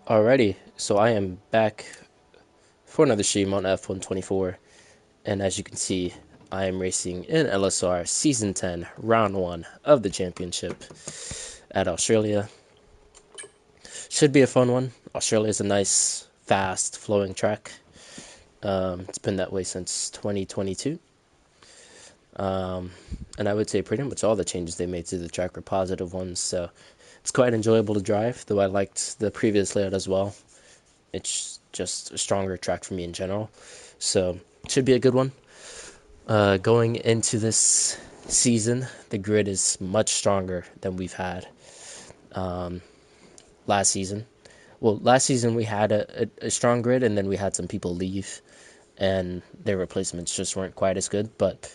Alrighty, so I am back for another stream on F124, and as you can see, I am racing in LSR Season 10, Round 1 of the championship at Australia. Should be a fun one. Australia is a nice, fast, flowing track. It's been that way since 2022. And I would say pretty much all the changes they made to the track were positive ones, so it's quite enjoyable to drive, though I liked the previous layout as well. It's just a stronger track for me in general, so it should be a good one. Going into this season, the grid is much stronger than we've had last season. Well, last season we had a strong grid, and then we had some people leave, and their replacements just weren't quite as good. But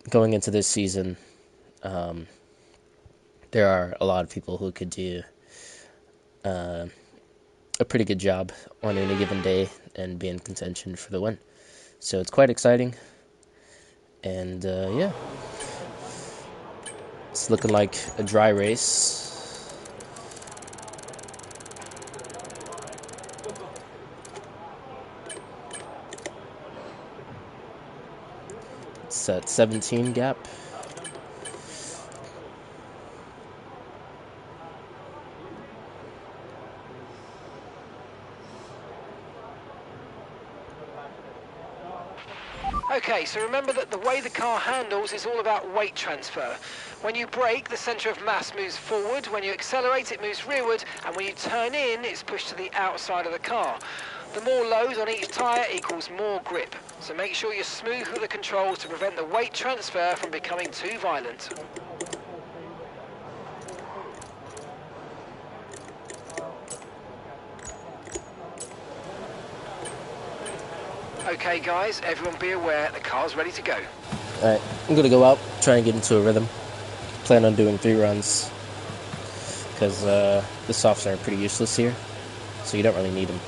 going into this season, there are a lot of people who could do a pretty good job on any given day and be in contention for the win. So it's quite exciting. And yeah, it's looking like a dry race. It's at 17 gap. Okay, so remember that the way the car handles is all about weight transfer. When you brake, the centre of mass moves forward, when you accelerate it moves rearward, and when you turn in, it's pushed to the outside of the car. The more loads on each tyre equals more grip, so make sure you're smooth with the controls to prevent the weight transfer from becoming too violent. Okay guys, everyone be aware, the car's ready to go. Alright, I'm gonna go out, try and get into a rhythm. Plan on doing 3 runs, because the softs are pretty useless here, so you don't really need them.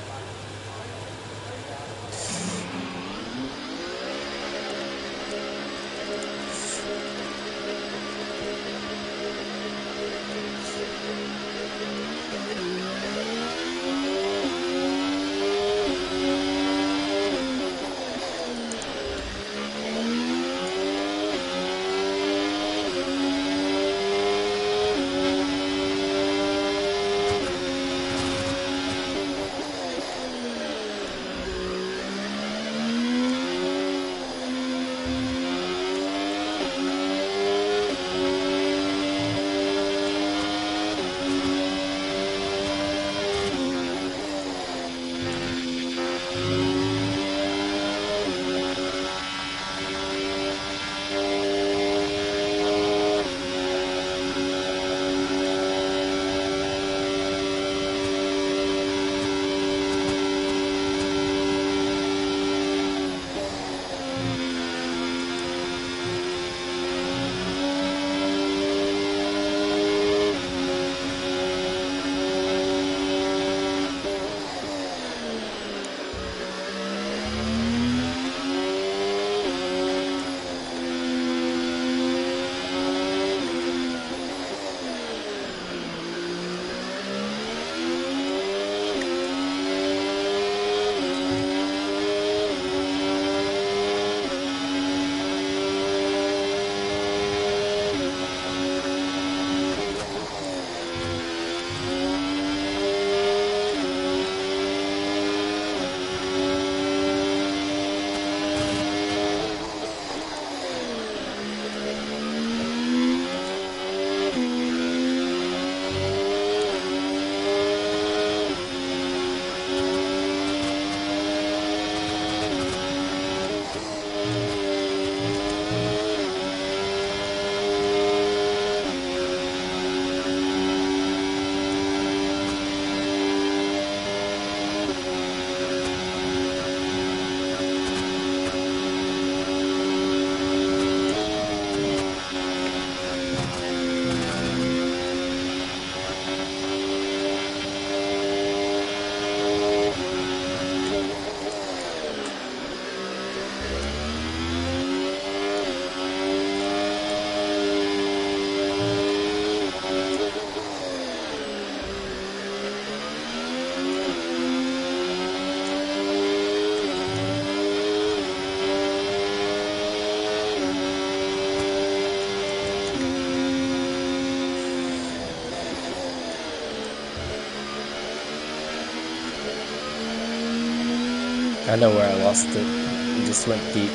I know where I lost it. It just went deep.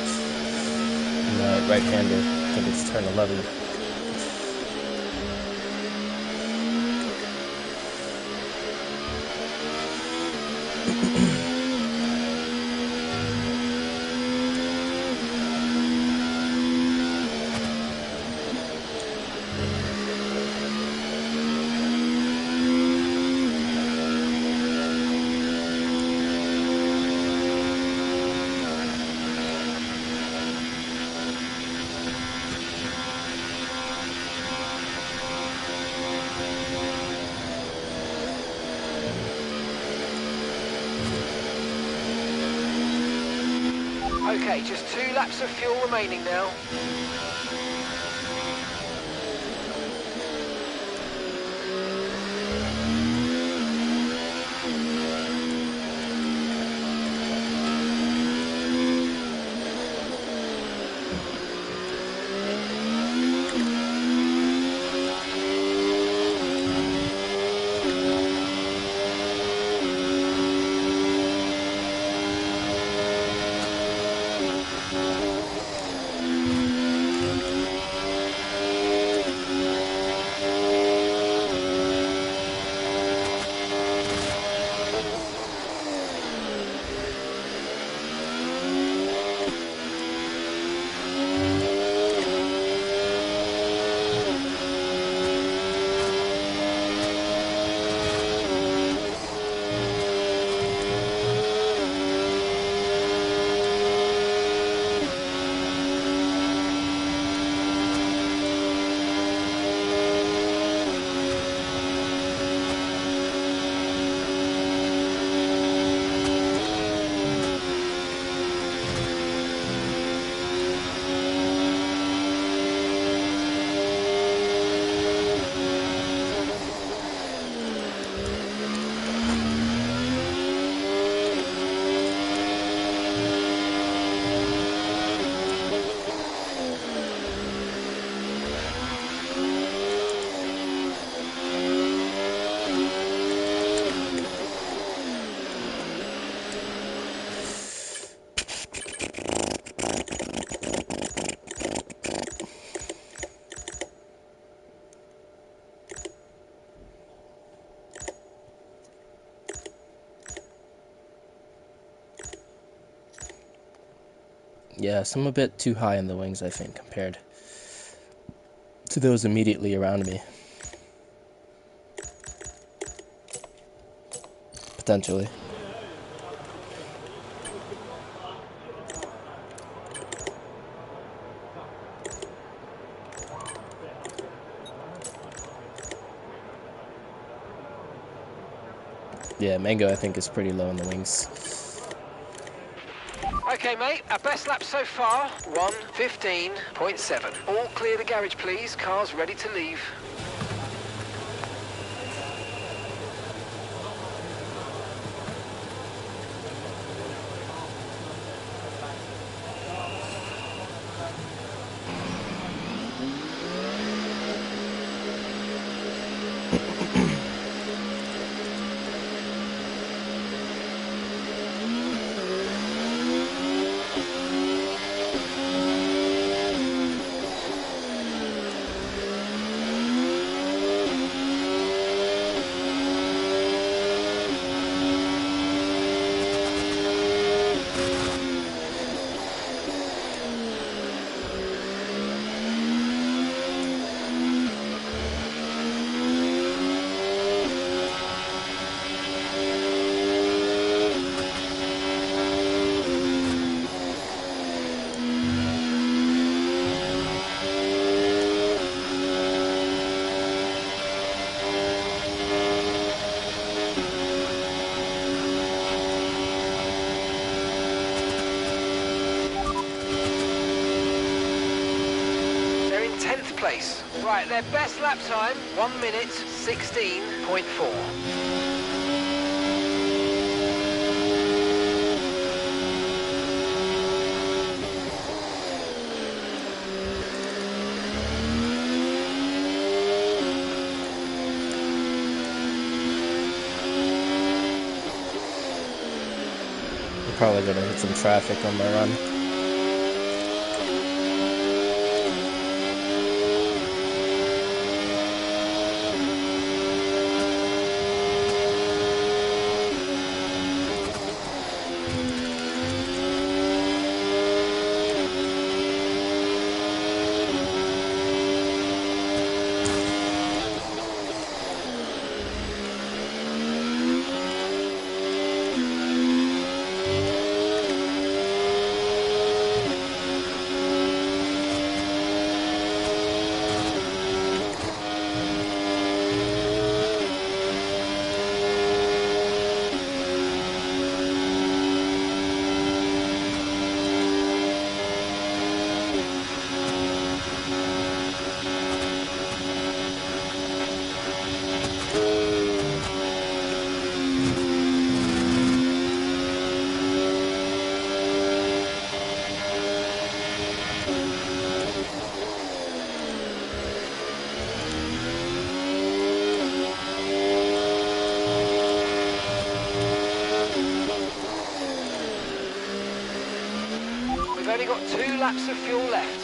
My right-hander. I think it's turn 11. Okay, just 2 laps of fuel remaining now. Yeah, so I'm a bit too high in the wings, I think, compared to those immediately around me. Potentially. Yeah, Mango, I think, is pretty low in the wings. Okay, mate, our best lap so far, 1:15.7. All clear the garage, please. Car's ready to leave. They're in 10th place. Right, their best lap time, 1:16.4. probably gonna hit some traffic on my run. We've only got 2 laps of fuel left.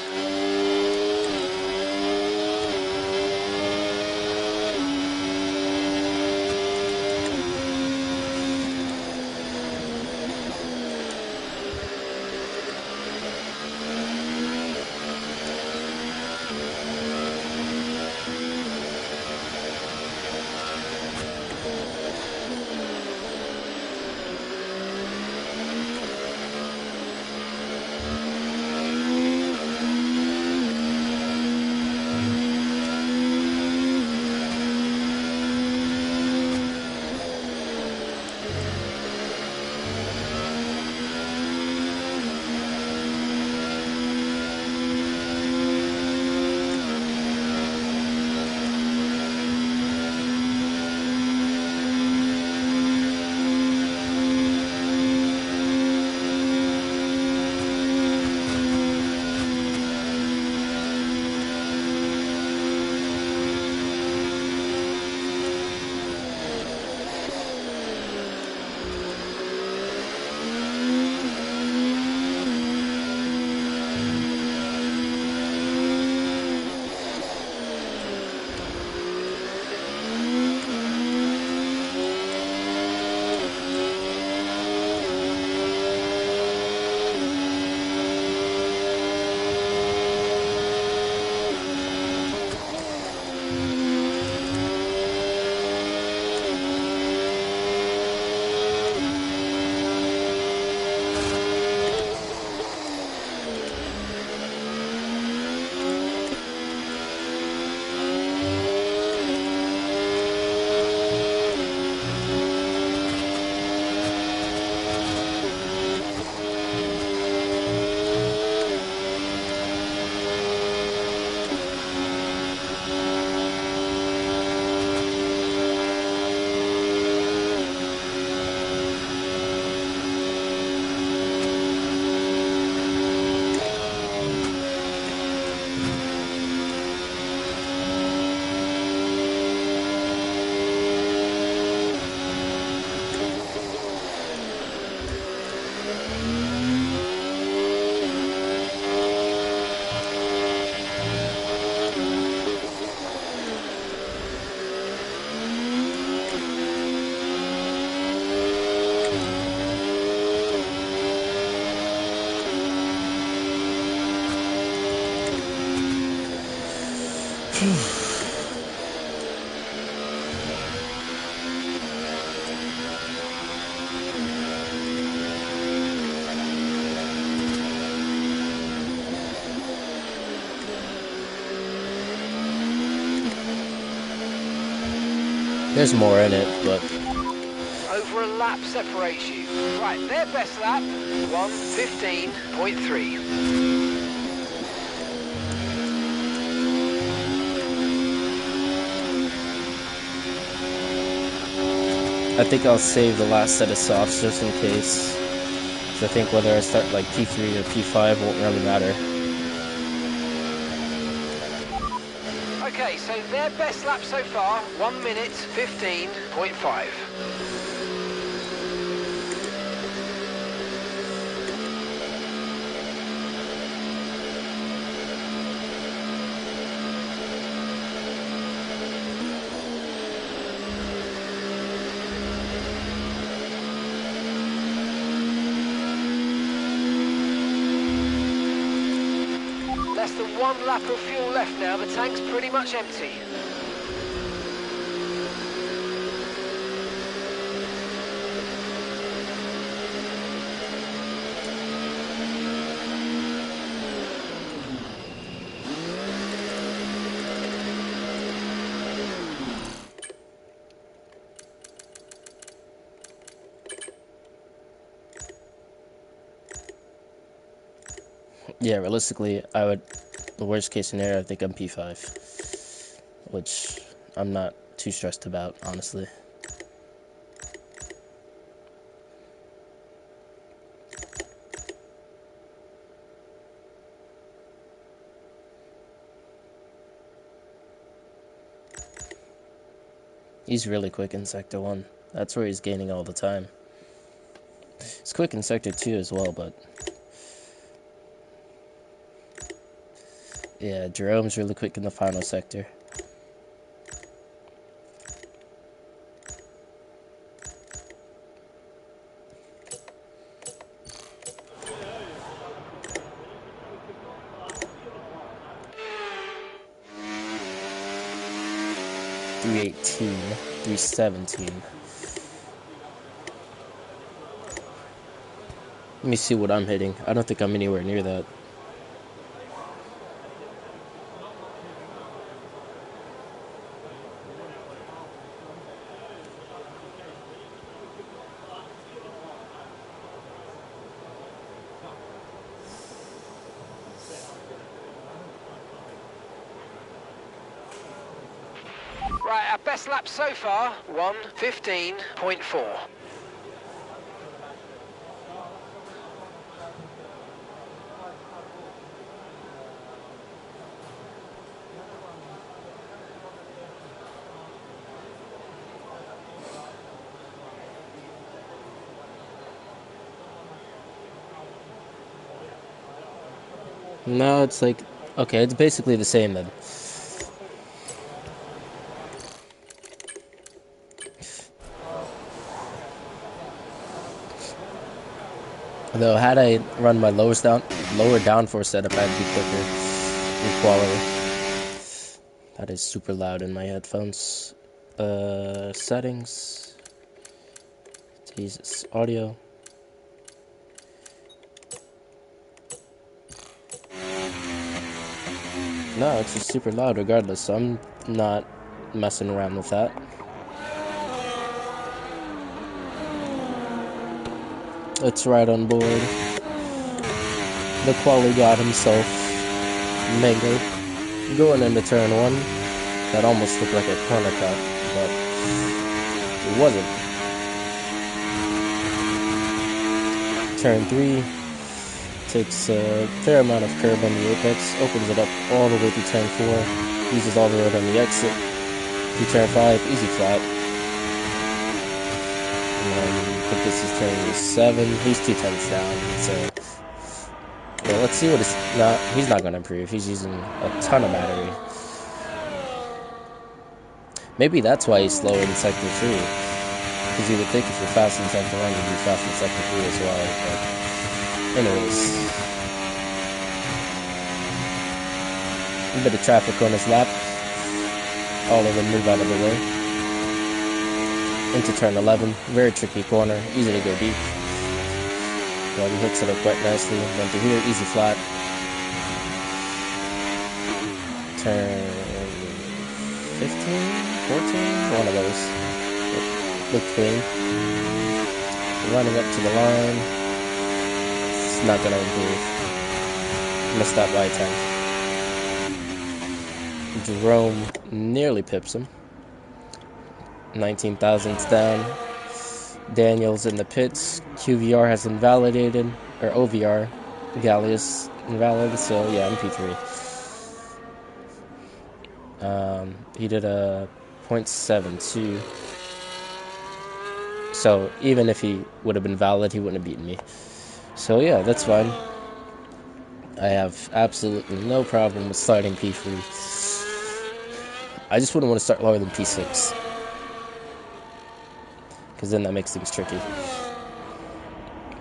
There's more in it, but Over a lap separates you. Right, their best lap, 1:15.3. I think I'll save the last set of softs just in case. So I think whether I start like P3 or P5 won't really matter. Okay, so their best lap so far, 1:15.5. less than 1 lap of fuel left now. The tank's pretty much empty. Yeah, realistically, the worst case scenario, I think I'm P5, which I'm not too stressed about, honestly. He's really quick in Sector 1. That's where he's gaining all the time. He's quick in Sector 2 as well, but... yeah, Jerome's really quick in the final sector. .318, .317. Let me see what I'm hitting. I don't think I'm anywhere near that. Right, our best lap so far, 1:15.4. No, it's like... okay, it's basically the same then. Though, had I run my lower downforce setup, I'd be quicker in quality. That is super loud in my headphones. Settings. Jesus, audio. No, it's just super loud regardless, so I'm not messing around with that. Let's ride on board the quality god himself, Mango, going into turn 1. That almost looked like a corner cut, but it wasn't. Turn 3 takes a fair amount of curb on the apex, opens it up all the way through turn 4, uses all the road on the exit. Through turn 5, easy flat. I think this is turn 7. He's 2 tenths down, so yeah, let's see what it's not. He's not gonna improve. He's using a ton of battery. Maybe that's why he's slower in sector 3. Because you would think if you're fast in sector 1, you'd be fast in sector 3 as well. But anyways, a bit of traffic on his lap. All of them move out of the way. Into turn 11, very tricky corner, easy to go deep. Well, he hooks it up quite nicely. Then to here, easy flat. Turn 15, 14, one of those. Look clean. Running up to the line. It's not gonna improve. Missed that by 10. Jerome nearly pips him. 19 thousandths down. Daniel's in the pits. QVR has invalidated, or OVR, Gallius invalid, so yeah, I'm P3. He did a .72. So even if he would have been valid, he wouldn't have beaten me. So yeah, that's fine. I have absolutely no problem with starting P3. I just wouldn't want to start lower than P6. Because then that makes things tricky.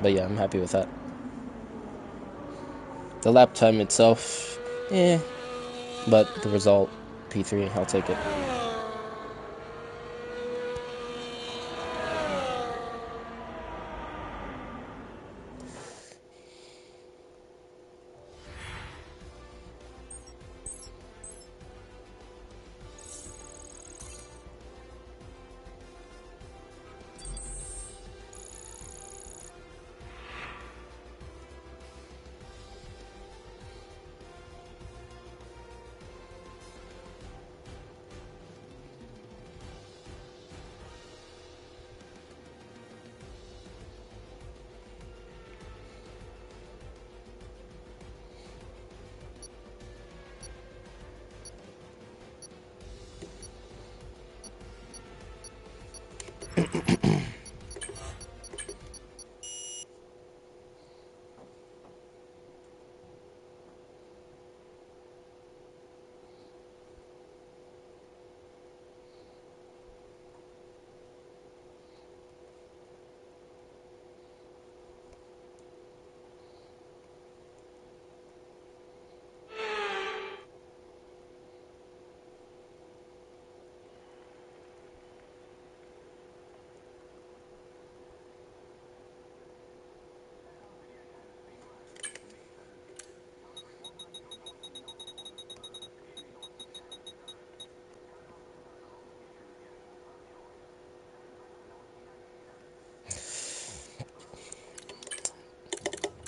But yeah, I'm happy with that. The lap time itself, But the result, P3, I'll take it.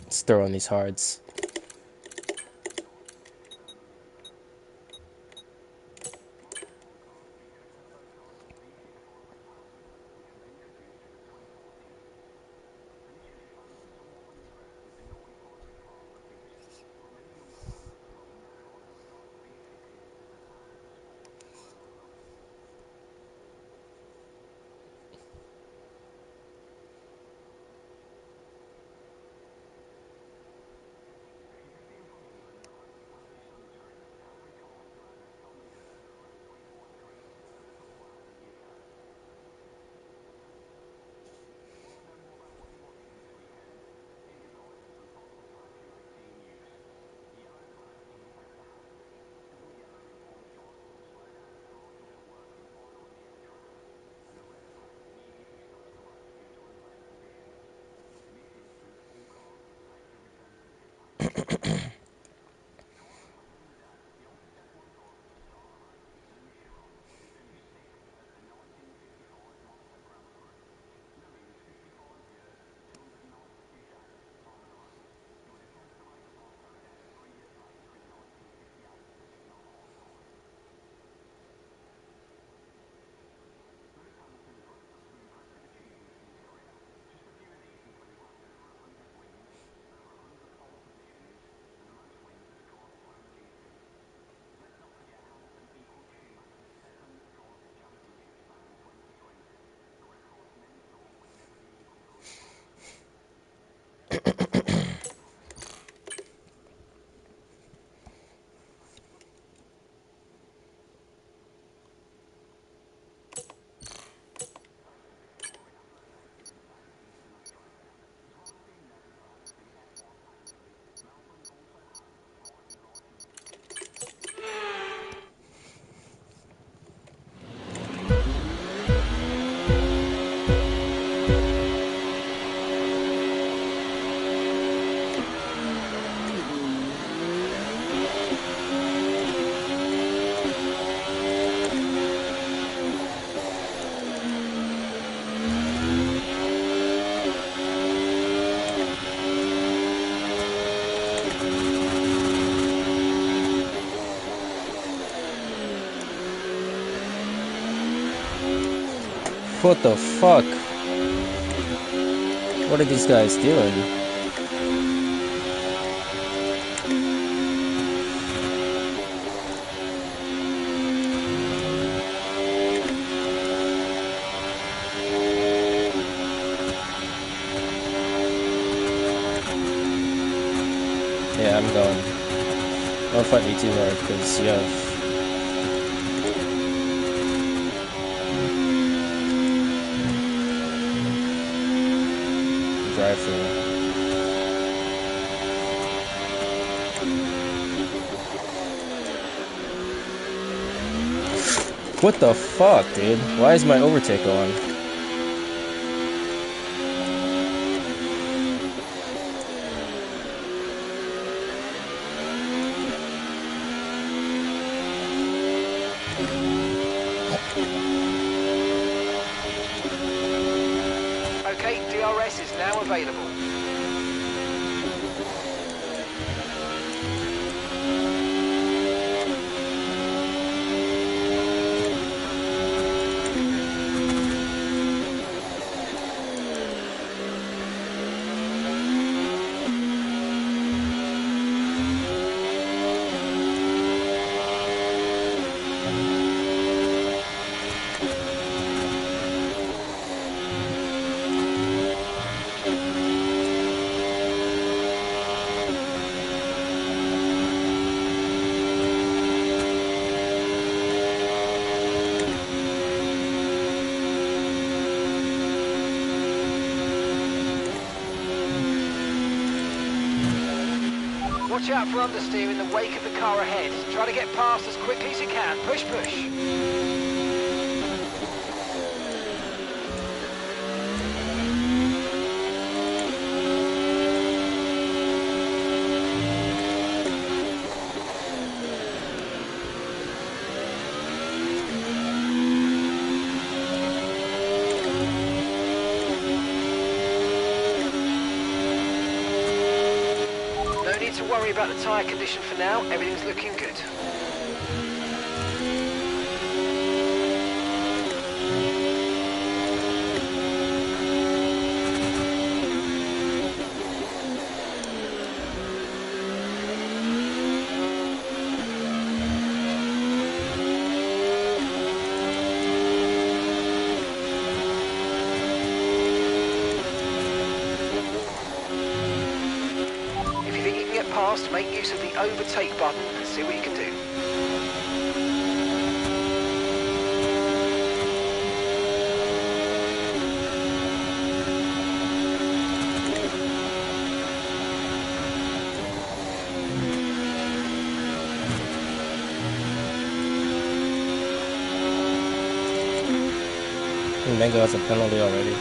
Let's throw on these hards. What the fuck? What are these guys doing? Yeah, I'm going. Don't fight me too hard, because you have... drive through. What the fuck, dude? Why is my overtake on? Okay, DRS is now available. Watch out for understeer in the wake of the car ahead. Try to get past as quickly as you can. Push, push. No need to worry about the tyre condition for now. Everything's looking good. Past, make use of the overtake button and see what you can do. Mango has a penalty already.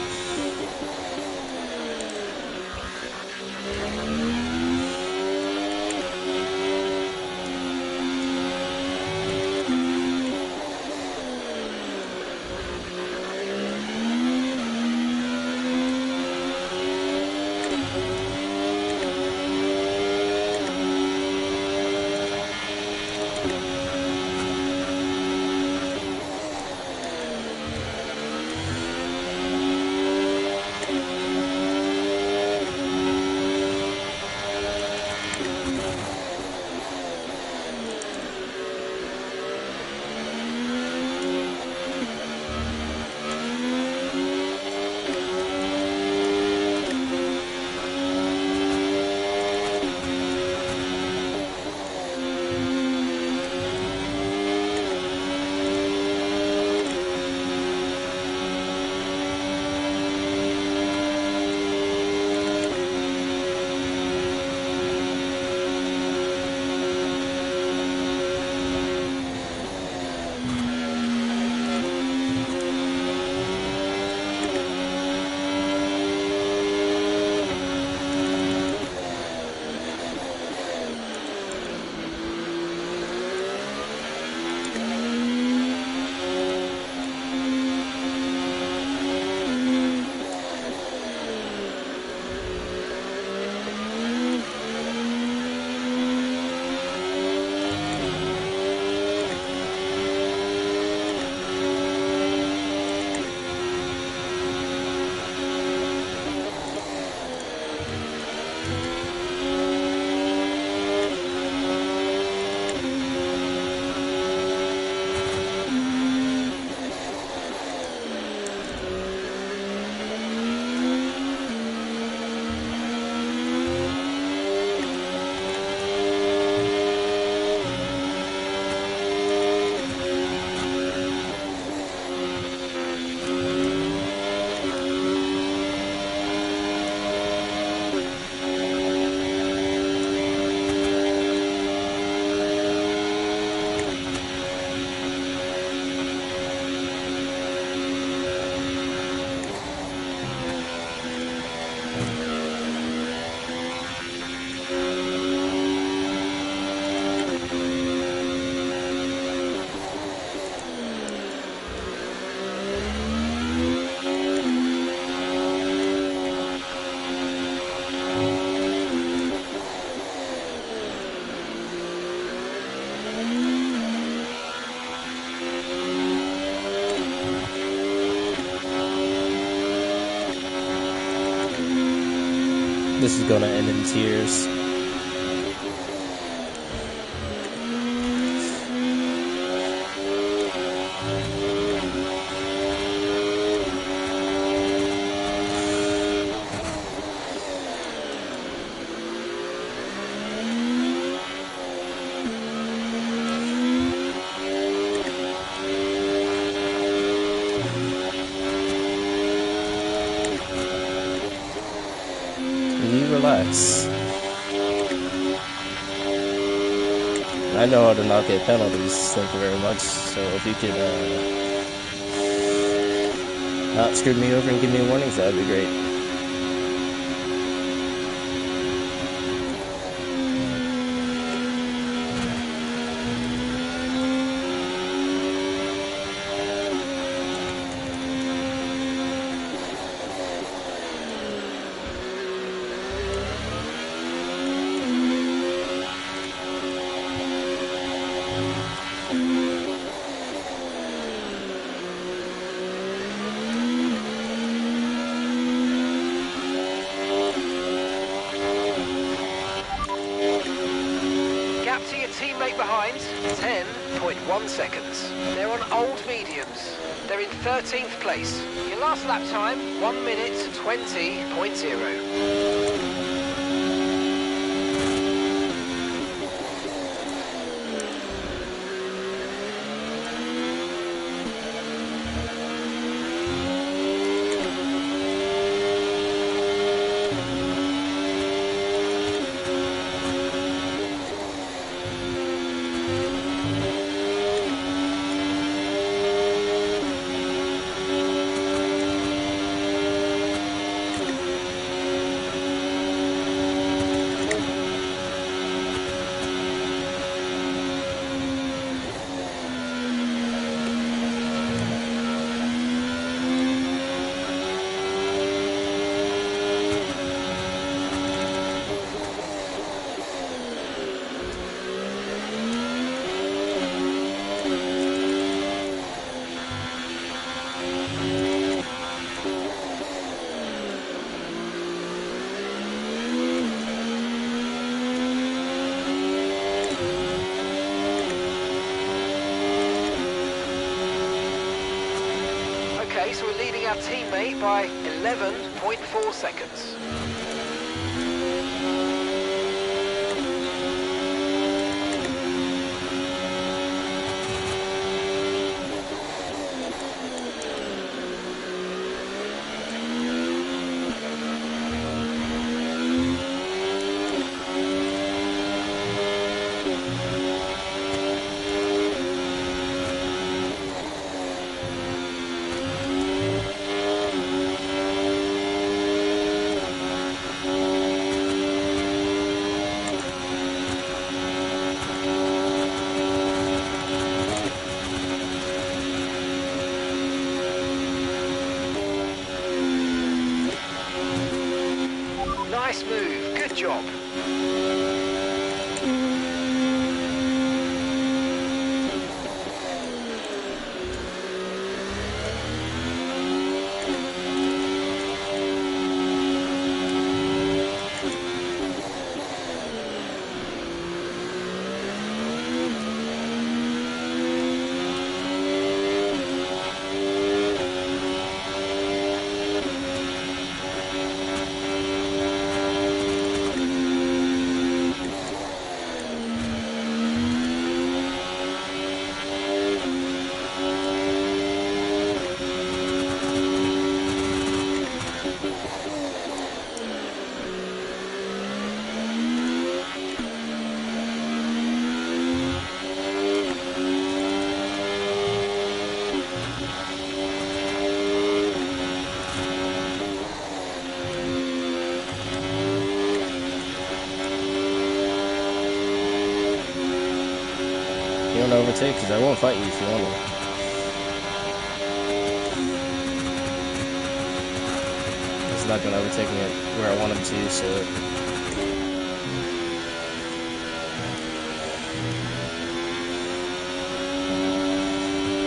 this is gonna end in tears. You relax. I know how to not get penalties, thank you very much. So if you could not screw me over and give me warnings, that would be great. Gap to your teammate behind, 10.1 seconds. They're on old mediums. They're in 13th place. Your last lap time, 1 minute 20.0. Okay, so we're leading our teammate by 11.4 seconds. Nice move, good job. You want to overtake? Because I won't fight you if you want to. He's not going to overtake me where I want him to, so...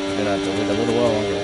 I'm going to have to wait a little while longer.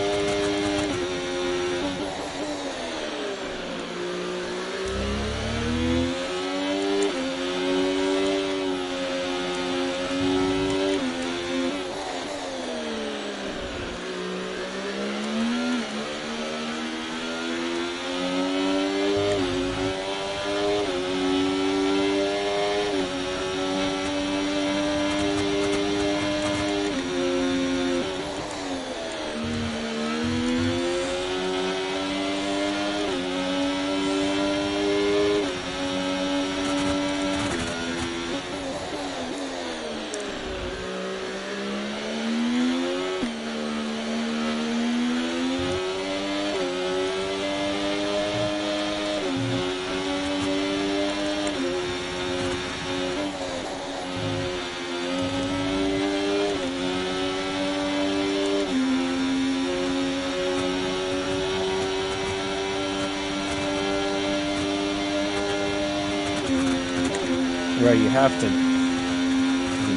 Bro, you have to do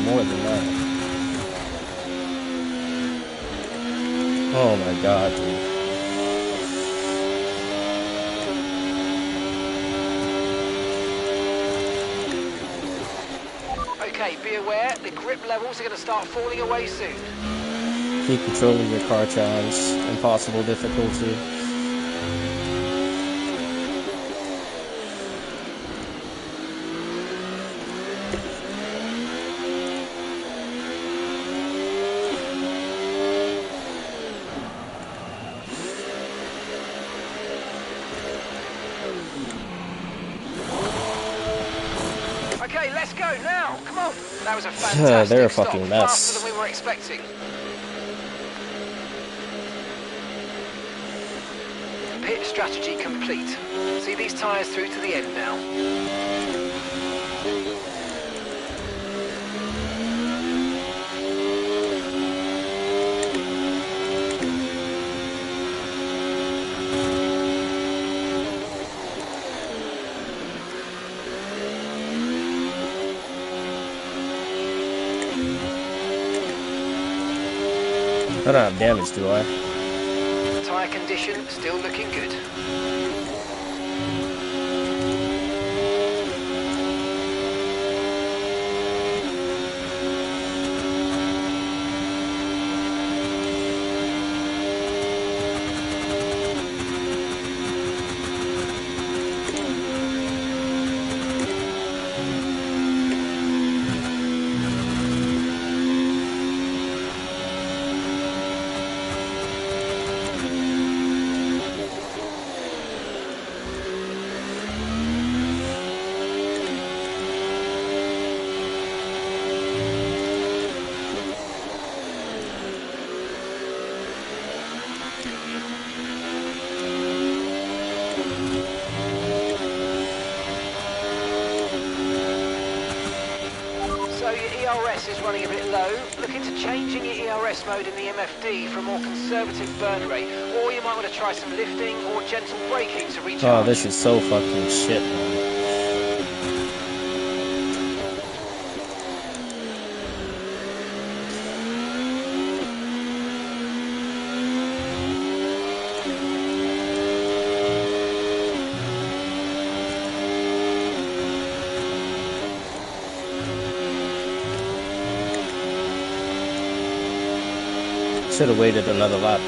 more than that. Oh my god, dude. Okay, be aware, the grip levels are going to start falling away soon. Keep controlling your car challenge. Impossible difficulty. Okay, let's go now. Come on. That was a They're a fantastic stop. fucking mess. Faster than we were expecting. Pit strategy complete. See these tyres through to the end now. I don't have damage, do I? Tyre condition still looking good. So your ERS is running a bit low. Look into changing your ERS mode in the MFD for a more conservative burn rate, or you might want to try some lifting or gentle braking to recharge. Oh, this is so fucking shit, man. Should have waited another lap.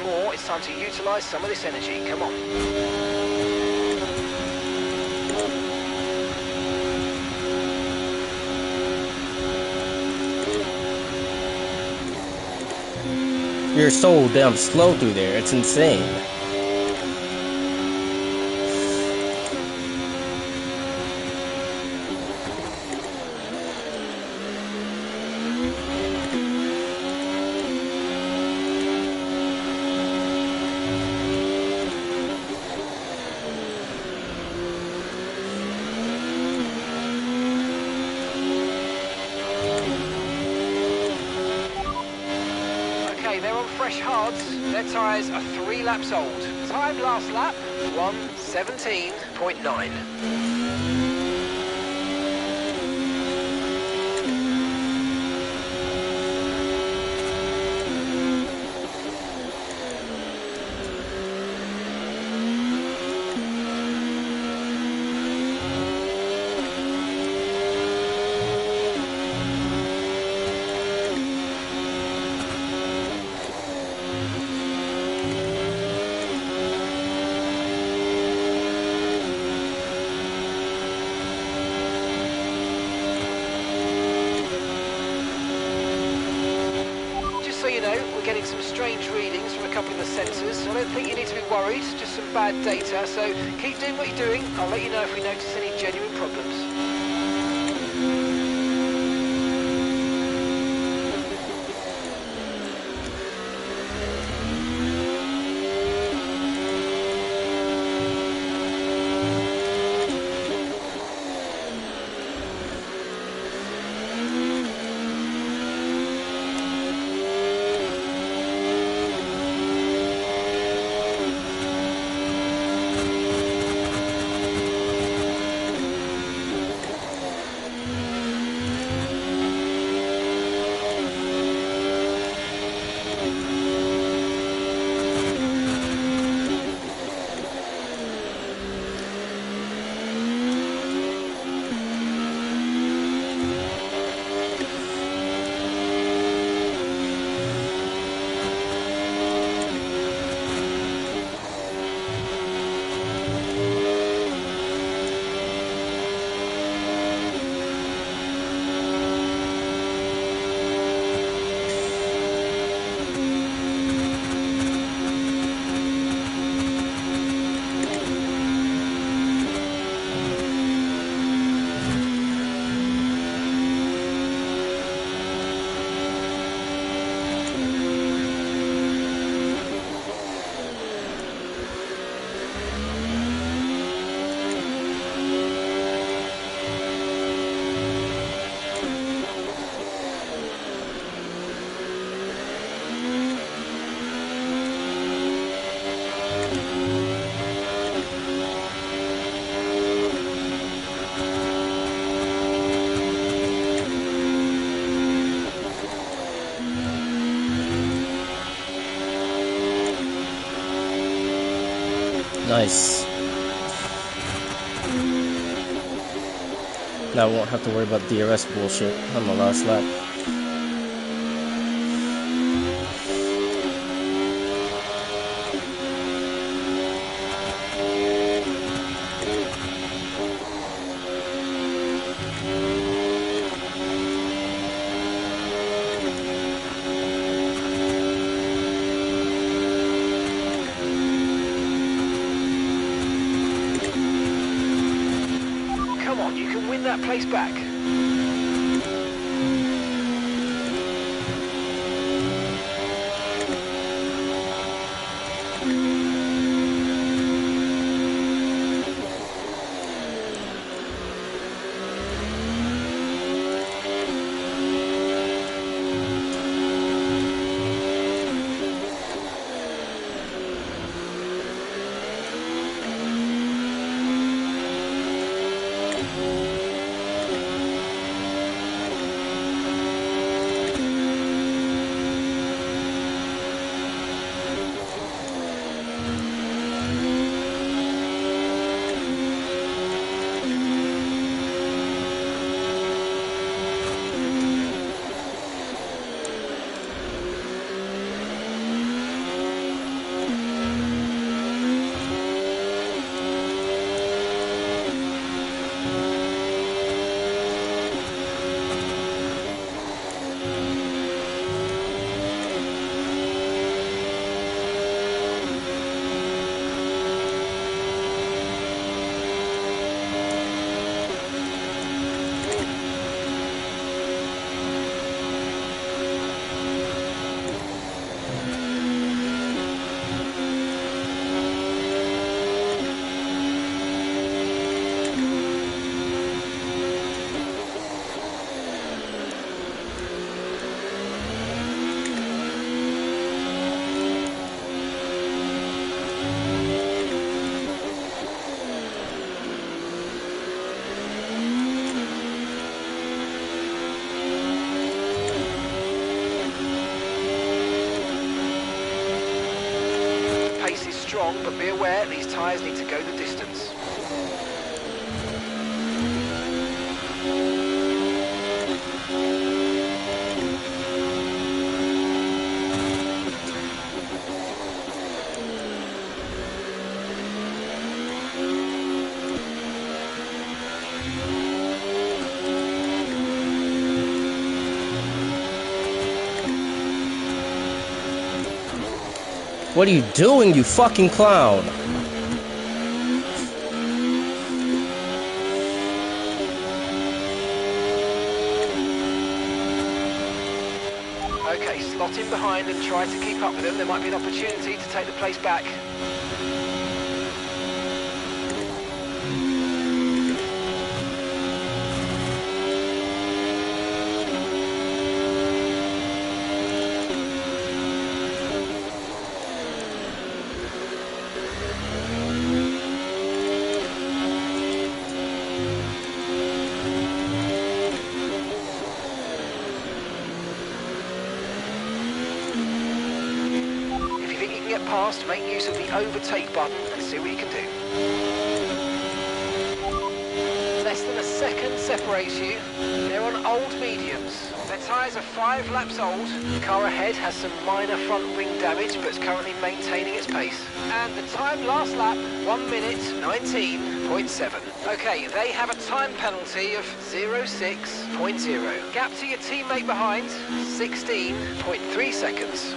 more. It's time to utilise some of this energy. Come on. You're so damn slow through there. It's insane. Okay, they're on fresh hards. Their tyres are 3 laps old. Time last lap, 1:17.9. So you know, we're getting some strange readings from a couple of the sensors. I don't think you need to be worried, just some bad data, so keep doing what you're doing. I'll let you know if we notice any genuine problems. Nice. Now I won't have to worry about DRS bullshit on my last lap. Come on, you can win that place back. but be aware these tyres need to go the distance. What are you doing, you fucking clown? Okay, slot in behind and try to keep up with them. There might be an opportunity to take the place back. Past, make use of the overtake button and see what you can do. Less than a second separates you. They're on old mediums. Their tyres are 5 laps old. The car ahead has some minor front wing damage but is currently maintaining its pace. And the time last lap, 1 minute 19.7. Okay, they have a time penalty of 06.0. Gap to your teammate behind, 16.3 seconds.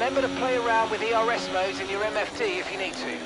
Remember to play around with ERS modes in your MFD if you need to.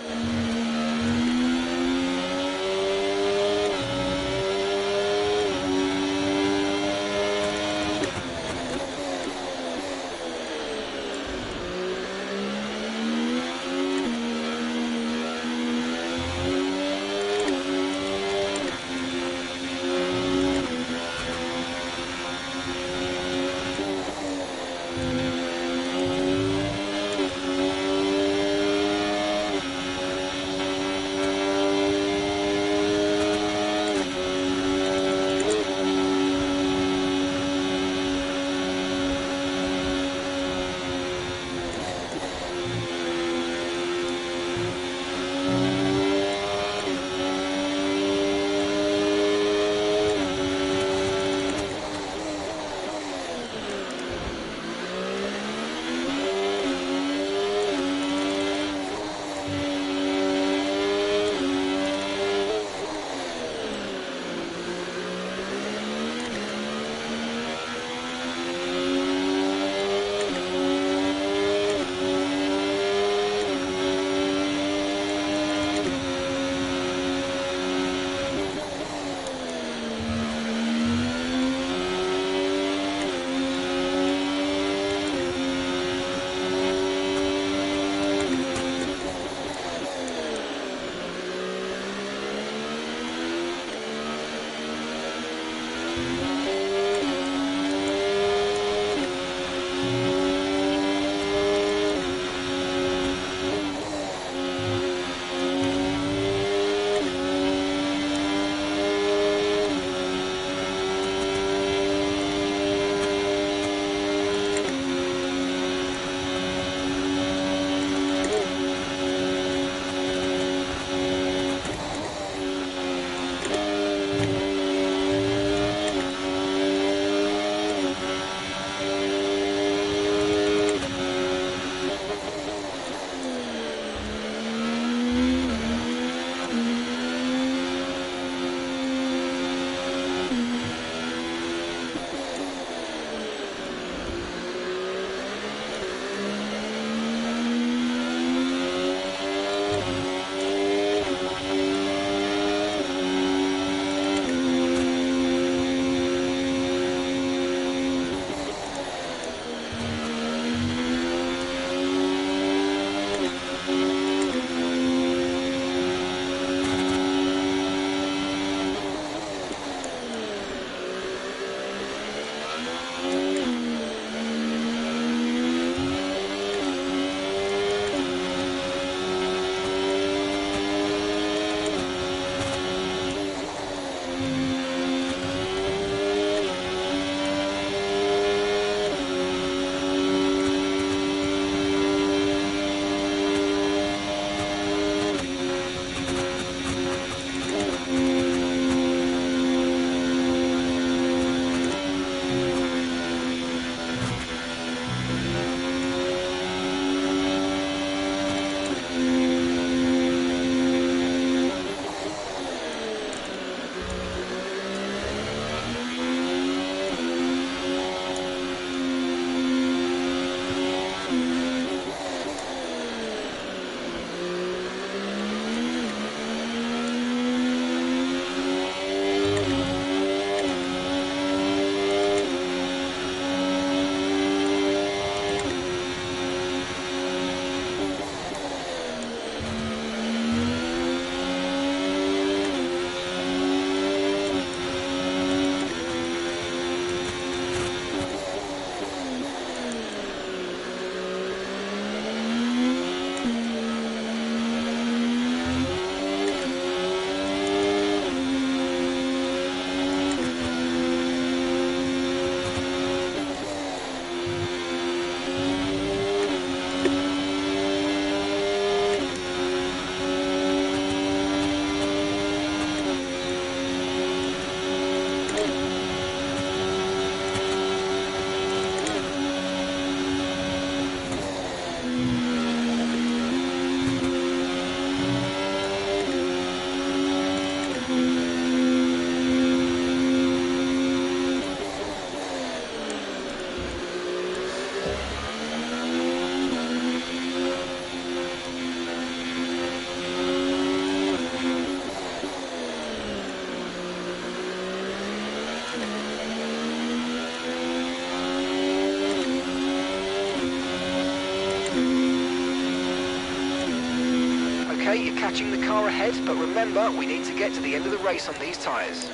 Okay, you're catching the car ahead, but remember, we need to get to the end of the race on these tyres.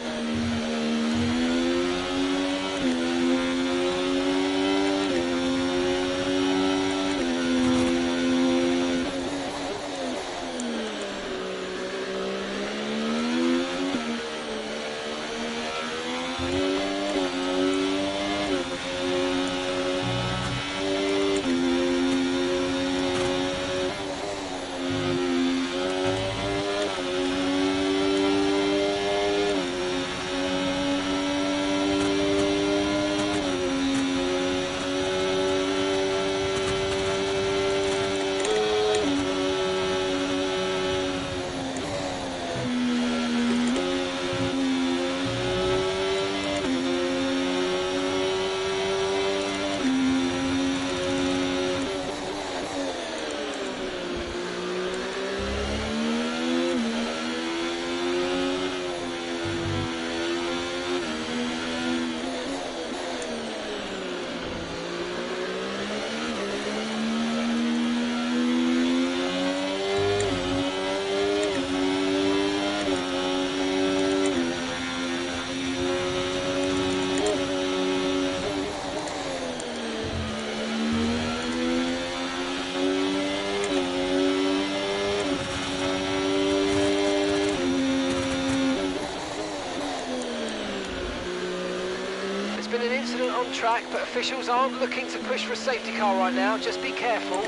Been an incident on track, but officials aren't looking to push for a safety car right now. Just be careful.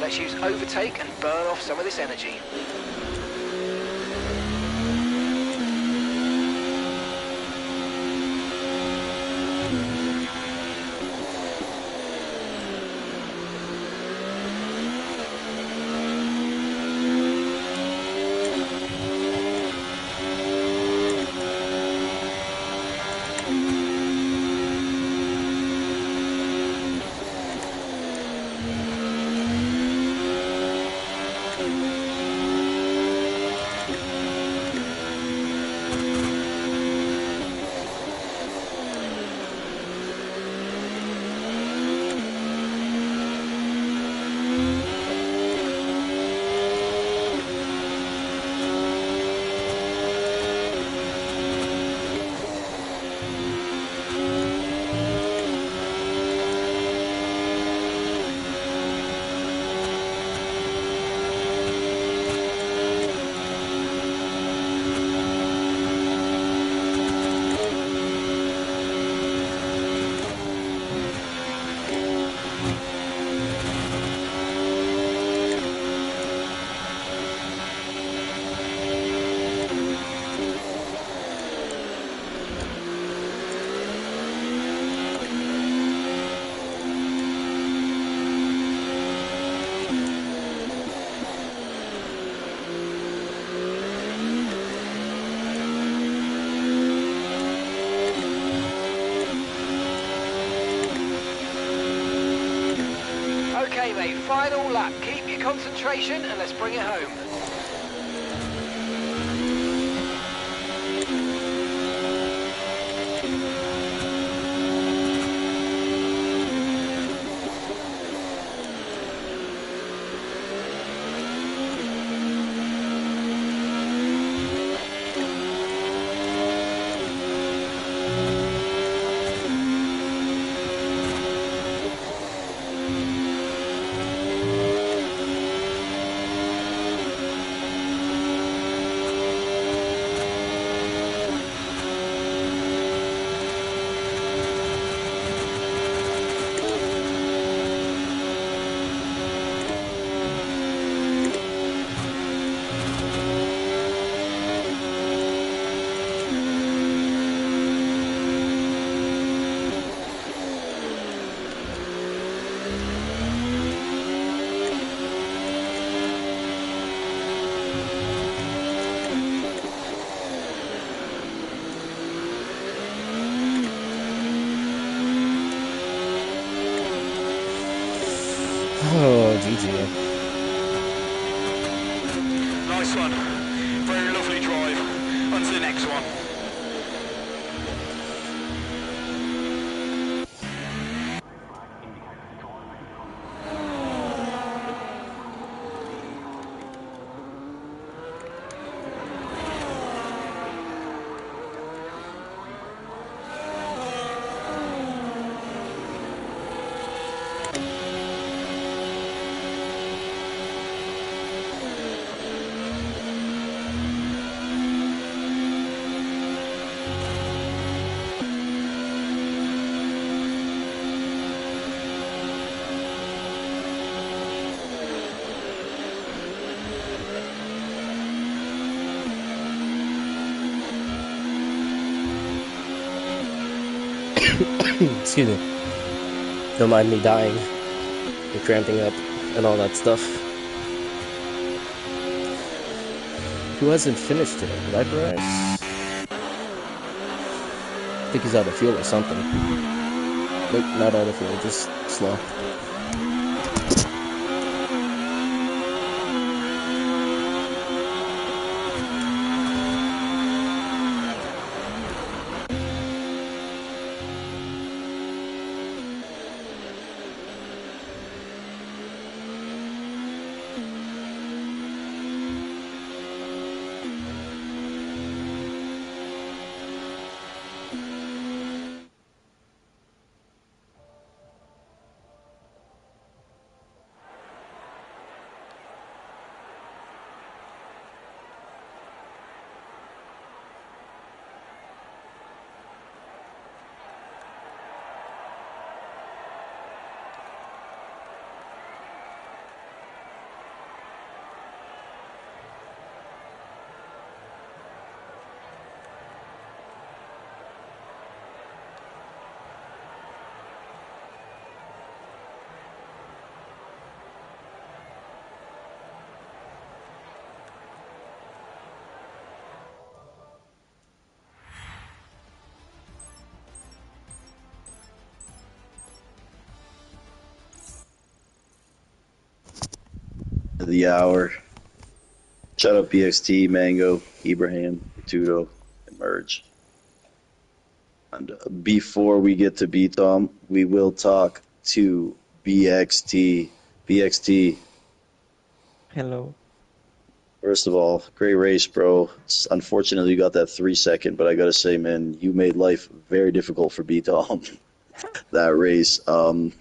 Let's use overtake and burn off some of this energy. Okay, mate, final lap. Keep your concentration and let's bring it home. Nice one. Very lovely drive. On to the next one. Excuse me. Don't mind me dying and cramping up and all that stuff. Who hasn't finished yet? Viperize? I think he's out of fuel or something. Nope, not out of fuel, just slow. The hour. Shout out BXT, Mango, Ibrahim, Tudo, and Merge. And before we get to B-Tom, we will talk to BXT. BXT, Hello. first of all, great race, bro. Unfortunately, you got that 3 second, but I gotta say, man, you made life very difficult for B-Tom that race. And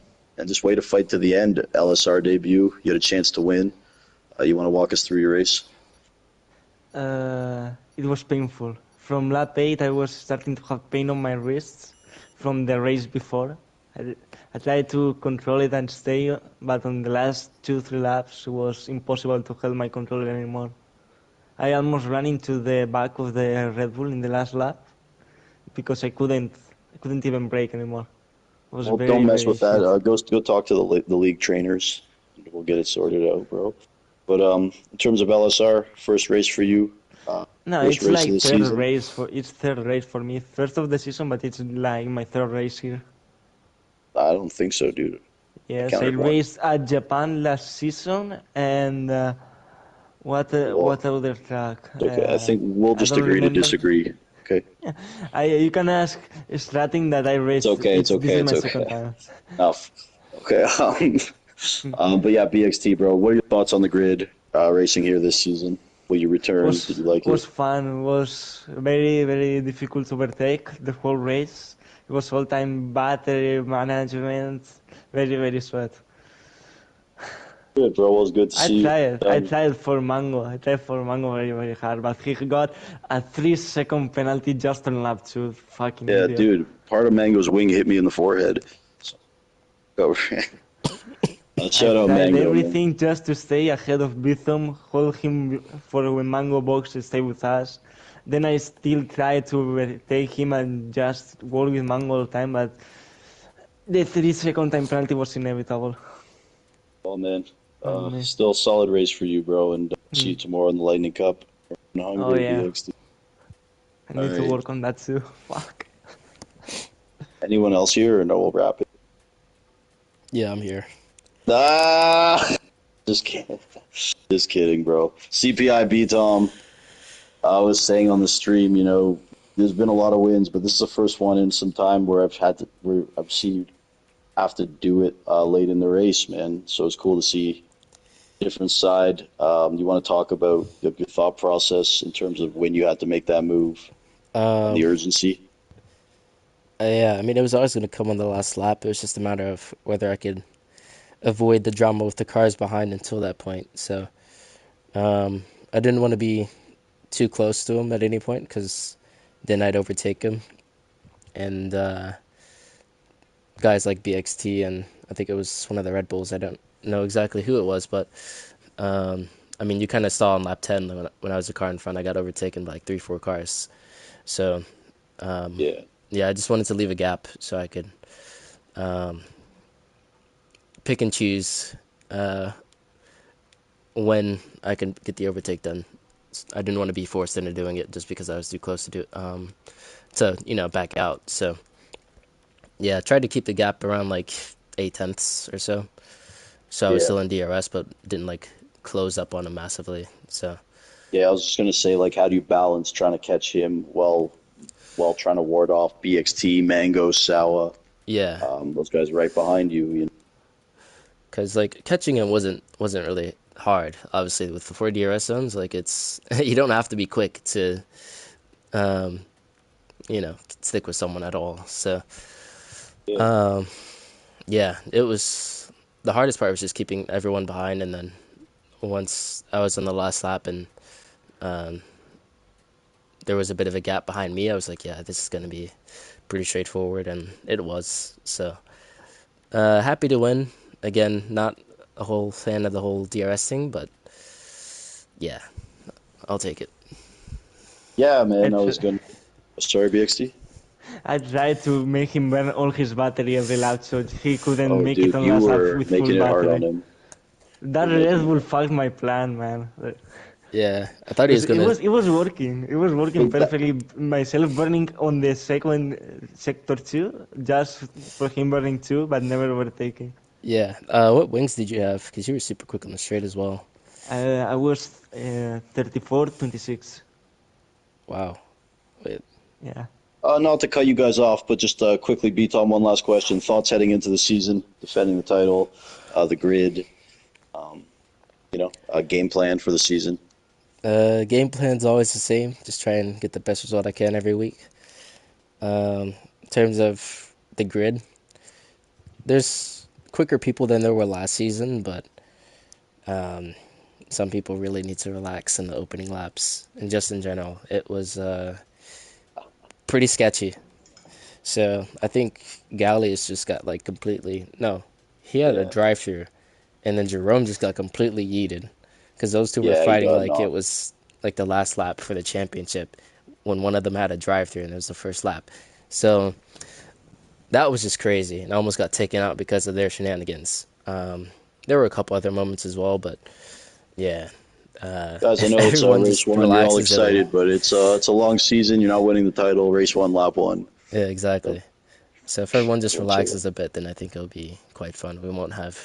just way to fight to the end. LSR debut, you had a chance to win. You want to walk us through your race? It was painful. From lap 8, I was starting to have pain on my wrists from the race before. I tried to control it and stay, but on the last 2-3 laps, it was impossible to hold my controller anymore. I almost ran into the back of the Red Bull in the last lap because I couldn't even brake anymore. It was Well, very, don't mess very with that. shit. Go talk to the league trainers. We'll get it sorted out, bro. But in terms of LSR, first race for you, No, first it's race of like the season. third race for me. First of the season, but it's like my third race here. I don't think so, dude. I Yes, I counted one. raced at Japan last season, and Well, what other track? okay. I think we'll I just don't agree to remember. disagree. Okay. You can ask Stratting that I It's raced. okay. It's This okay. is It's my second okay. time. Enough. Okay. But yeah, BXT, bro. What are your thoughts on the grid racing here this season? Will you return? Did you like Was it? fun. Was very very difficult to overtake the whole race. It was all time battery management. Very very sweat. Good, bro. Well, it was good to I see you. tried. I tried for Mango. I tried for Mango very, very hard, but he got a 3 second penalty just on lap 2. Fucking Yeah, idiot. dude. Part of Mango's wing hit me in the forehead. So, I shout out tried Mango, man. everything just to stay ahead of Bitham, hold him for when Mango box to stay with us. Then I still tried to take him and just work with Mango all the time, but the 3 second time penalty was inevitable. Oh man, Oh man. still solid race for you, bro. And see Hmm. you tomorrow in the Lightning Cup. In Oh Hungary, yeah. BXT. I All need to right. work on that too. Fuck. Anyone else here, or no? We'll wrap it. Yeah, I'm here. Ah, Just kidding. Just kidding, bro. CPI B Tom. I was saying on the stream, there's been a lot of wins, but this is the first one in some time where I've seen you have to do it late in the race, man. So it's cool to see a different side. You want to talk about your thought process in terms of when you had to make that move and the Um, urgency? yeah, I mean, it was always going to come on the last lap. It was just a matter of whether I could avoid the drama with the cars behind until that point. So I didn't want to be too close to him at any point because then I'd overtake him. And guys like BXT and I think it was one of the Red Bulls. I don't know exactly who it was, but I mean, you kind of saw on lap 10 when I was a car in front, I got overtaken by like 3, 4 cars. So Yeah. yeah, I just wanted to leave a gap so I could um, pick and choose when I can get the overtake done. I didn't want to be forced into doing it just because I was too close to back out. So yeah, I tried to keep the gap around like 8 tenths or so. So I was Yeah. still in DRS, but didn't like close up on him massively. So Yeah, I was just gonna say, like, how do you balance trying to catch him while trying to ward off BXT, Mango, Sawa, yeah, those guys right behind you? because like catching him wasn't really hard. Obviously, with the 4 DRS zones, like it's you don't have to be quick to um, stick with someone at all. So Yeah. um, yeah, it was the hardest part was just keeping everyone behind, and then once I was on the last lap and um, there was a bit of a gap behind me, I was like, yeah, this is gonna be pretty straightforward, and it was. So happy to win again. Not a whole fan of the whole DRS thing, but yeah, I'll take it. Yeah, I, man, I tr- was gonna. Sorry, BXT. I tried to make him burn all his battery every lap so he couldn't Oh, make it dude, on you last lap were with full making it hard on battery. him. That You're making Red it Bull hard. fucked my plan, man. Yeah, I thought he was Because gonna. it was working. It was working But perfectly. Myself burning on the second sector two, just for him burning two, but never overtaking. Yeah, what wings did you have? Because you were super quick on the straight as well. I was 34, 26. Wow. Wait. Yeah. not to cut you guys off, but just quickly, beat on one last question. Thoughts heading into the season, defending the title, the grid, um, game plan for the season. Game plan's always the same. Just try and get the best result I can every week. In terms of the grid, there's quicker people than there were last season, but um, some people really need to relax in the opening laps. And just in general, it was pretty sketchy. So I think Gallius just got like completely no, he had a Yeah, drive through, and then Jerome just got completely yeeted because those two were yeah, he fighting got like it knocked. was like the last lap for the championship when one of them had a drive through and it was the first lap. So that was just crazy, and I almost got taken out because of their shenanigans. There were a couple other moments as well, but yeah, Guys, I know it's everyone race just one. You're all relaxes. They win. excited, but it's a long season. You're not winning the title. Race one, lap one. Yeah, So, exactly. So if everyone just we'll chill. relaxes a bit, then I think it'll be quite fun. We won't have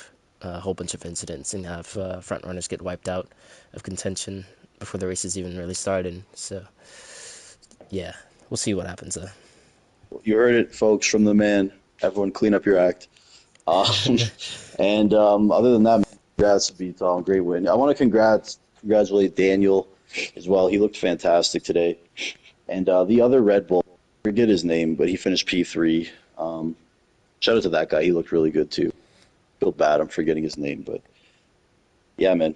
a whole bunch of incidents and have front runners get wiped out of contention before the race is even really started. So yeah, we'll see what happens though. You heard it, folks, from the man. Everyone, clean up your act. Um, and other than that, congrats to Tom. Great win. I want to congratulate Daniel as well. He looked fantastic today. And the other Red Bull, I forget his name, but he finished P3. Shout out to that guy. He looked really good too. Feel bad I'm forgetting his name, but yeah, man,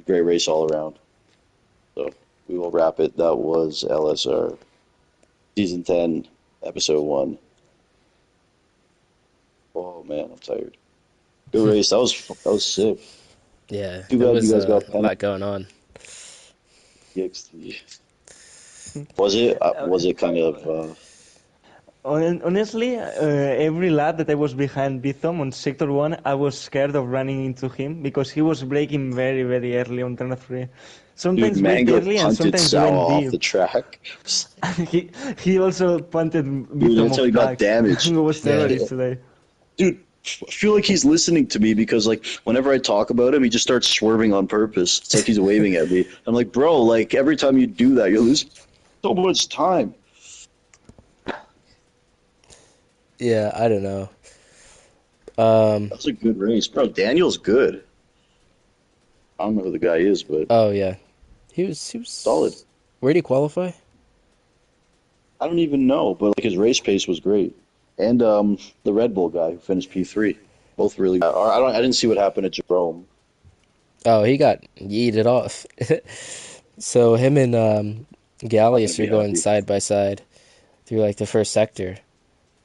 great race all around. So we will wrap it. That was LSR Season 10, Episode 1. Oh man, I'm tired. Good race. That was sick. Yeah, Too it bad you was guys got a lot going on. penalty. Was it kind of Honestly, every lap that I was behind Bithom on sector one, I was scared of running into him because he was braking very, very early on turn three. dude? Sometimes brake Mango early and punted sometimes Sawa went off deep. the track. he also punted Dude, Bithom that's how he off got track. damaged. Who was Yeah, terrorist today? Dude, I feel like he's listening to me because like whenever I talk about him, he just starts swerving on purpose. It's like he's waving at me. I'm like, bro, like every time you do that, you lose so much time. Yeah, I don't know. That's a good race, bro. Daniel's good. I don't know who the guy is, but Oh yeah, he solid. was. Where did he qualify? I don't even know, but like his race pace was great. And the Red Bull guy who finished P3, both really. I didn't see what happened at Jerome. Oh, he got yeeted off. So him and Not gonna Gallius are be going happy. side by side through like the first sector,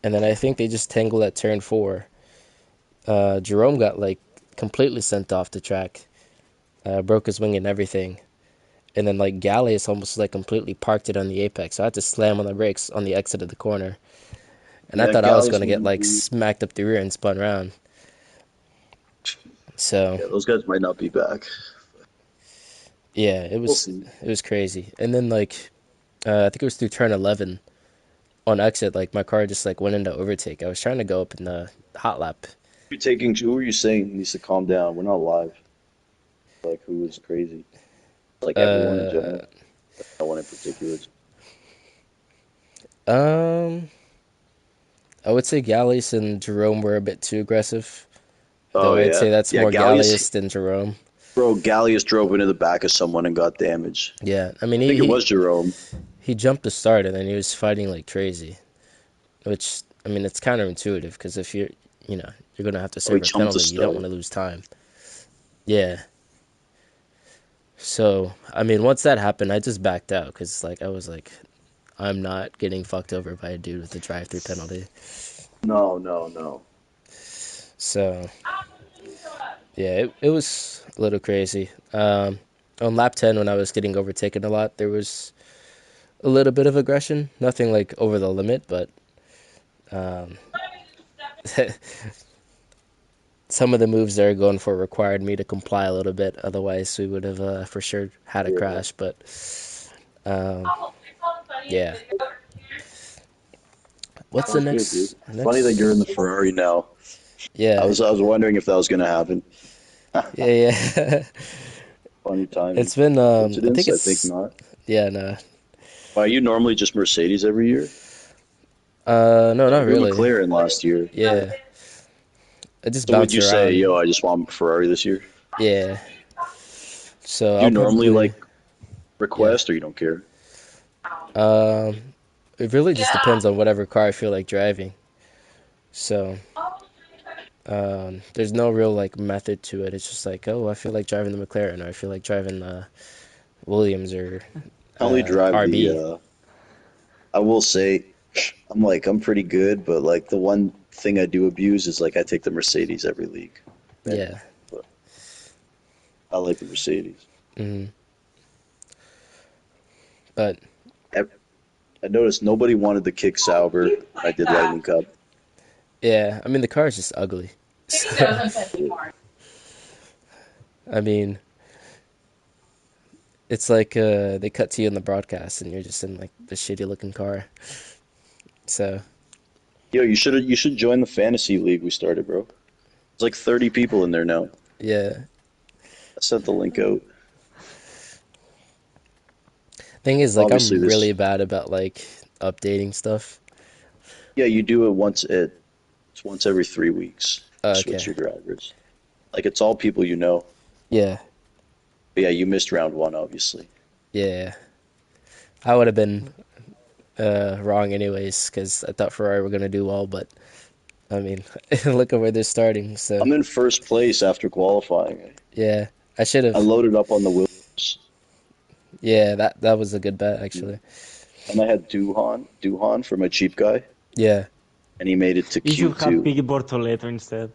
and then I think they just tangled at turn 4. Jerome got like completely sent off the track, broke his wing and everything, and then like Gallius almost like completely parked it on the apex. So I had to slam on the brakes on the exit of the corner, and I Yeah, thought I was Gallus gonna get might like be. smacked up the rear and spun around. So Yeah, those guys might not be back. yeah, We'll see. it was crazy. And then like I think it was through turn 11 on exit, like my car just like went into overtake. I was trying to go up in the hot lap. Who are you saying needs to calm down? We're not live. Like, who is crazy? Like, everyone in Uh, general? No one in particular. um, I would say Gallius and Jerome were a bit too aggressive, Oh, though I'd yeah. say that's Yeah, more Gallius, Gallius than Jerome. bro, Gallius drove into the back of someone and got damaged. Yeah, I mean I think it was Jerome. he jumped the start and then he was fighting like crazy, which I mean it's counterintuitive because if you're gonna have to Oh, he serve a jumped the penalty, you don't start. want to lose time. Yeah. So I mean, once that happened, I just backed out because like I was like, I'm not getting fucked over by a dude with a drive-through penalty. No, no, no. So yeah, it was a little crazy. On lap 10, when I was getting overtaken a lot, there was a little bit of aggression. Nothing like over the limit, but um, some of the moves they were going for required me to comply a little bit. Otherwise, we would have for sure had a Yeah. crash. But um, yeah, what's the Sounds good, dude. next? Funny that you're in the Next, Ferrari now. yeah, I was wondering if that was gonna happen. yeah, yeah. Funny timing. It's been I think Coincidence? I think it's not. yeah, no, Why, are you normally just Mercedes every year? no, not You were really. McLaren last year. Yeah, I just So would bounce you say, yo, around. I just want Ferrari this year? Yeah, so Do you I'll normally probably like yeah. request or you don't care? Um, it really just depends on whatever car I feel like driving. So there's no real like method to it. It's just like, oh, I feel like driving the McLaren, or I feel like driving Williams or I only drive the RB. I will say I'm pretty good, but like the one thing I do abuse is like I take the Mercedes every league. Man, Yeah. but I like the Mercedes. hmm But I, I noticed nobody wanted the kick Sauber. I did Lightning Cup. yeah, I mean the car is just ugly. So I mean, it's like they cut to you in the broadcast, and you're just in like the shitty looking car. So Yo, you should join the fantasy league we started, bro. There's like 30 people in there now. yeah, I sent the link out. thing is like Obviously, I'm really this bad about like updating stuff. yeah, you do it it's once every 3 weeks. Switch Okay. your drivers. Like it's all people you know. Yeah. But yeah, you missed round one, obviously. Yeah. I would have been wrong anyways because I thought Ferrari were gonna do well, but I mean, look at where they're starting. So I'm in first place after qualifying. yeah, I should I have. loaded up on the Williams, Yeah, that was a good bet actually. and I had Duhan for my cheap guy, Yeah, and he made it to You should have Q2. picked Bortoleto instead.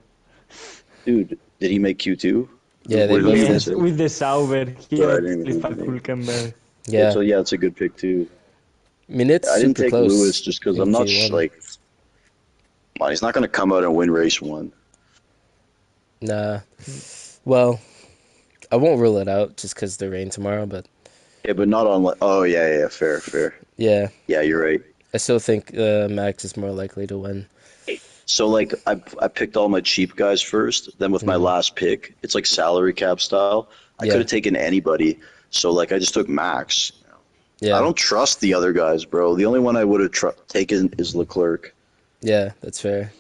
Dude, did he make Q2? yeah, they What did both Leon did. Yes, say? with the Sauber, he Sorry, I had didn't even Clifford know the name. Hulkenberg. Yeah, Yeah, so yeah, it's a good pick too. I mean it's I didn't super take Lewis close just because in I'm not Q1. like, come on, he's not gonna come out and win race one. Nah, well, I won't rule it out just because the rain tomorrow, but Yeah, but not on. Oh yeah, yeah, fair, fair. yeah, Yeah, you're right. I still think Max is more likely to win. So like I picked all my cheap guys first. Then with my last pick, it's like salary cap style. I could Yeah, have taken anybody. So like I just took Max. I yeah, don't trust the other guys, bro. The only one I would have taken is Leclerc. yeah. That's fair.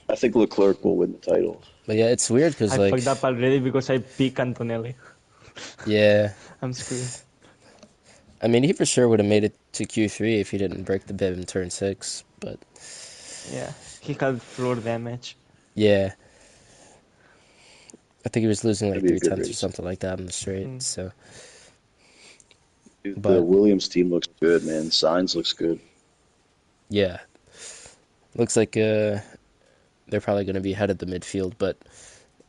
I think Leclerc will win the title. But yeah, it's weird because I like, fucked up already because I picked Antonelli. yeah. I'm screwed. I mean, he for sure would have made it to Q3 if he didn't break the bib in turn 6. But Yeah, he had floor damage. yeah, I think he was losing It'll like be a three good tenths or race. something like that on the straight. Mm. So, Dude, the but Williams team looks good, man. Signs looks good. yeah, looks like they're probably going to be ahead of the midfield. But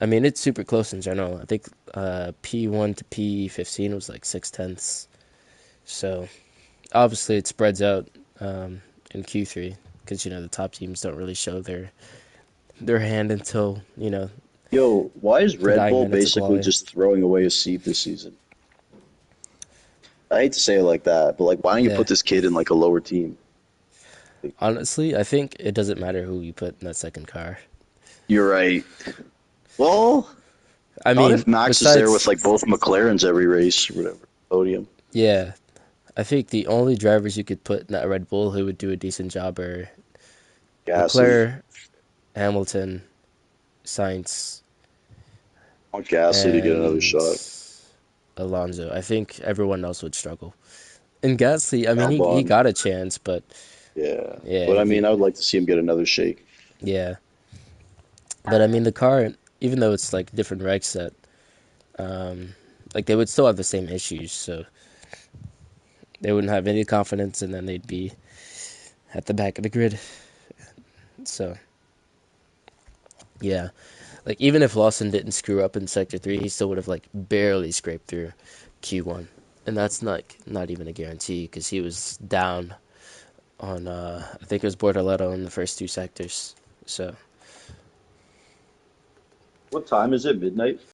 I mean, it's super close in general. I think P1 to P15 was like 6 tenths. So obviously it spreads out in Q3 because the top teams don't really show their hand until Yo, why is the Red dying Bull minutes of basically quali. just throwing away a seat this season? I hate to say it like that, but like, why don't you Yeah, put this kid in like a lower team? Like, honestly, I think it doesn't matter who you put in that second car. you're right. Well, I not mean, if Max is there with besides, like both McLarens every race or whatever podium. yeah, I think the only drivers you could put in that Red Bull who would do a decent job are Gasly, Leclerc, Hamilton, Sainz, I want Gasly to get another and shot. Alonso. I think everyone else would struggle. And Gasly, I mean, he Albon, got a chance, but yeah, yeah, but I mean, I would like to see him get another shake. yeah. But I mean, the car, even though it's like different reg set, like they would still have the same issues. So they wouldn't have any confidence, and then they'd be at the back of the grid. So yeah, like even if Lawson didn't screw up in sector 3, he still would have like barely scraped through Q1, and that's not even a guarantee because he was down on I think it was Bortoletto in the first two sectors. So What time is it? Midnight?